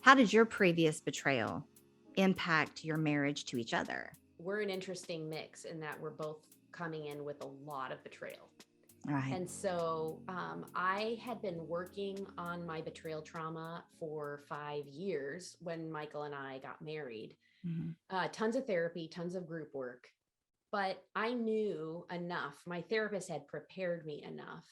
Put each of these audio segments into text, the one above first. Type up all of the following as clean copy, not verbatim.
How did your previous betrayal impact your marriage to each other? We're an interesting mix in that we're both coming in with a lot of betrayal. Right. And so I had been working on my betrayal trauma for 5 years when Michael and I got married. Mhm. Tons of therapy, tons of group work. But I knew enough, my therapist had prepared me enough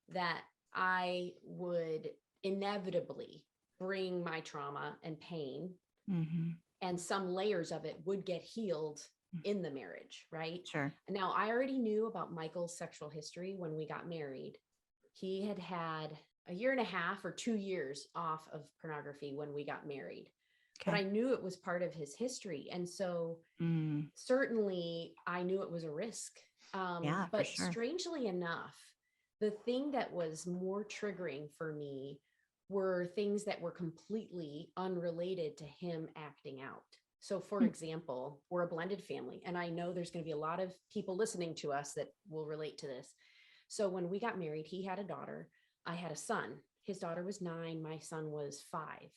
that I would inevitably bring my trauma and pain, Mhm. and some layers of it would get healed in the marriage, right? Sure. Now, I already knew about Michael's sexual history when we got married. He had had a year and a half or 2 years off of pornography when we got married, but Okay. I knew it was part of his history. And so Mm. certainly I knew it was a risk. Yeah, for But sure. strangely enough, the thing that was more triggering for me were things that were completely unrelated to him acting out. So, for Mm. example, we're a blended family, and I know there's going to be a lot of people listening to us that will relate to this. So, when we got married, he had a daughter, I had a son. His daughter was 9, my son was 5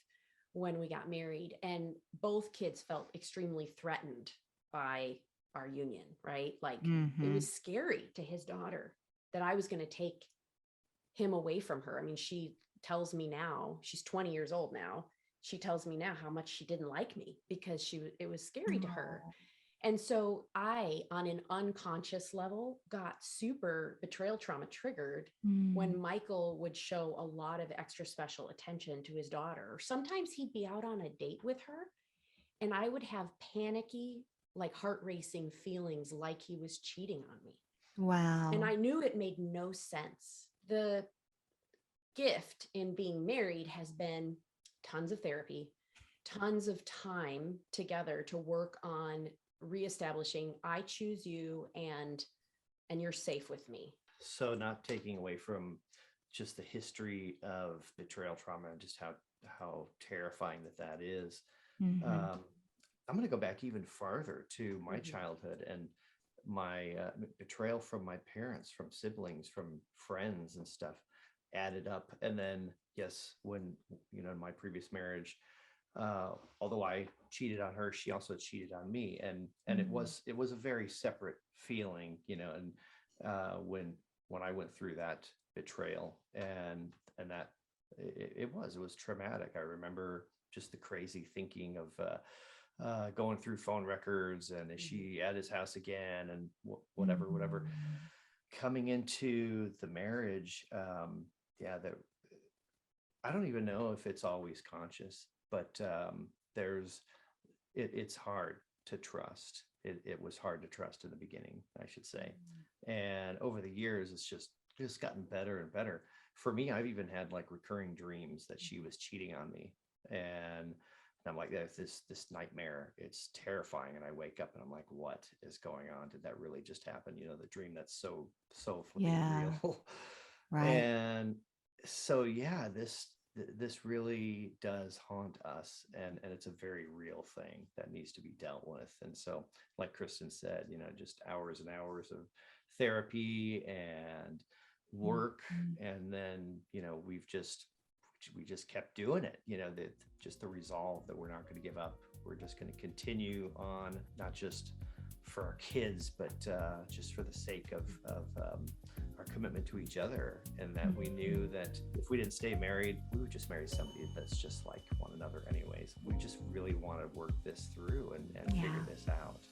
when we got married, and both kids felt extremely threatened by our union, right? Like it Mhm. was scary to his daughter that I was going to take him away from her. I mean, she tells me now, she's 20 years old now. She tells me now how much she didn't like me because it was scary to her. Oh. And so I, on an unconscious level, got super betrayal trauma triggered when Mm. Michael would show a lot of extra special attention to his daughter. Or sometimes he'd be out on a date with her and I would have panicky, like heart racing feelings like he was cheating on me. And Wow. I knew it made no sense. The gift in being married has been tons of therapy, tons of time together to work on reestablishing I choose you and you're safe with me. So not taking away from just the history of betrayal trauma and just how terrifying that is. Mhm. Um, I'm going to go back even farther to my Mm-hmm. childhood and my betrayal from my parents, from siblings, from friends and stuff added up. And then, yes, when, in my previous marriage, although I cheated on her, she also cheated on me. And it Mm. was a very separate feeling, and when I went through that betrayal and that it was traumatic. I remember just the crazy thinking of going through phone records and is Mm-hmm. she at his house again and whatever. Mhm. Coming into the marriage, yeah, that I don't even know if it's always conscious, but there's it's hard to trust. It was hard to trust in the beginning, I should say, and over the years, it's just gotten better and better. For me, I've even had like recurring dreams that she was cheating on me, and I'm like, "Yeah, this nightmare. It's terrifying." And I wake up and I'm like, "What is going on? Did that really just happen?" The dream that's so flipping Yeah. real, Right. and so yeah, this really does haunt us, and it's a very real thing that needs to be dealt with. And so, like Kristen said, just hours and hours of therapy and work, Mhm. and then we just kept doing it. That just the resolve that we're not going to give up. We're just going to continue on, not just for our kids, but just for the sake of our commitment to each other, and that we knew Mhm. that if we didn't stay married, we would just marry somebody that's just like one another anyways. We just really want to work this through and figure Yeah. this out.